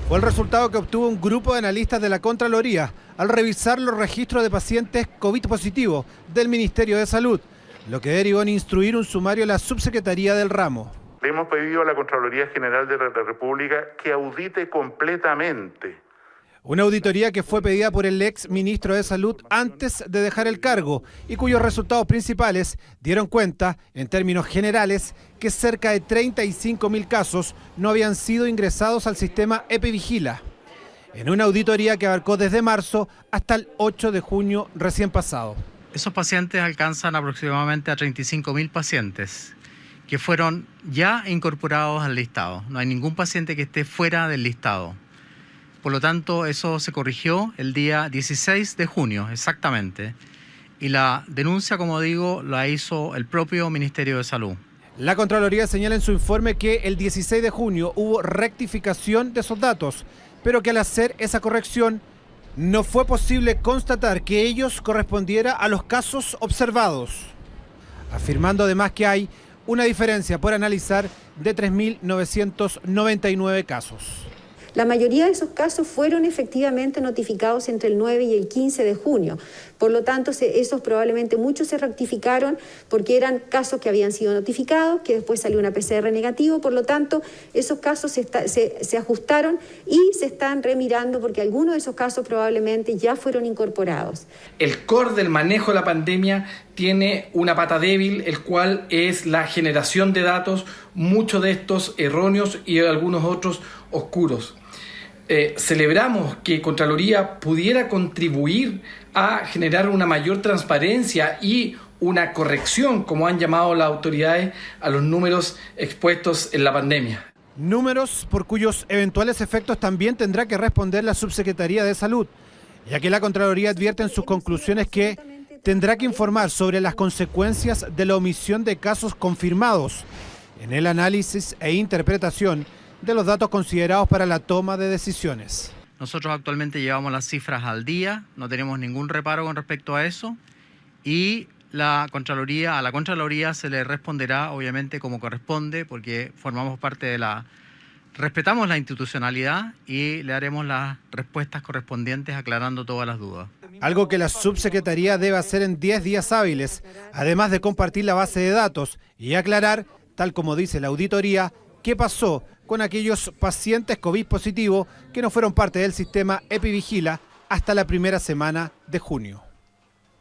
Fue el resultado que obtuvo un grupo de analistas de la Contraloría al revisar los registros de pacientes COVID positivos del Ministerio de Salud, lo que derivó en instruir un sumario a la subsecretaría del ramo. Le hemos pedido a la Contraloría General de la República que audite completamente. Una auditoría que fue pedida por el ex ministro de Salud antes de dejar el cargo y cuyos resultados principales dieron cuenta, en términos generales, que cerca de 35.000 casos no habían sido ingresados al sistema EpiVigila. En una auditoría que abarcó desde marzo hasta el 8 de junio recién pasado. Esos pacientes alcanzan aproximadamente a 35.000 pacientes que fueron ya incorporados al listado. No hay ningún paciente que esté fuera del listado. Por lo tanto, eso se corrigió el día 16 de junio, exactamente. Y la denuncia, como digo, la hizo el propio Ministerio de Salud. La Contraloría señala en su informe que el 16 de junio hubo rectificación de esos datos, pero que al hacer esa corrección no fue posible constatar que ellos correspondiera a los casos observados, afirmando además que hay una diferencia por analizar de 3.999 casos. La mayoría de esos casos fueron efectivamente notificados entre el 9 y el 15 de junio. Por lo tanto, esos probablemente muchos se rectificaron porque eran casos que habían sido notificados, que después salió una PCR negativo. Por lo tanto, esos casos se ajustaron y se están remirando porque algunos de esos casos probablemente ya fueron incorporados. El core del manejo de la pandemia tiene una pata débil, el cual es la generación de datos, muchos de estos erróneos y algunos otros oscuros. Celebramos que Contraloría pudiera contribuir a generar una mayor transparencia y una corrección, como han llamado las autoridades, a los números expuestos en la pandemia. Números por cuyos eventuales efectos también tendrá que responder la Subsecretaría de Salud, ya que la Contraloría advierte en sus conclusiones que tendrá que informar sobre las consecuencias de la omisión de casos confirmados en el análisis e interpretación de los datos considerados para la toma de decisiones. Nosotros actualmente llevamos las cifras al día, no tenemos ningún reparo con respecto a eso y a la Contraloría se le responderá obviamente como corresponde porque formamos parte de respetamos la institucionalidad y le haremos las respuestas correspondientes aclarando todas las dudas. Algo que la subsecretaría debe hacer en 10 días hábiles, además de compartir la base de datos y aclarar, tal como dice la auditoría, qué pasó con aquellos pacientes COVID positivos que no fueron parte del sistema EpiVigila hasta la primera semana de junio.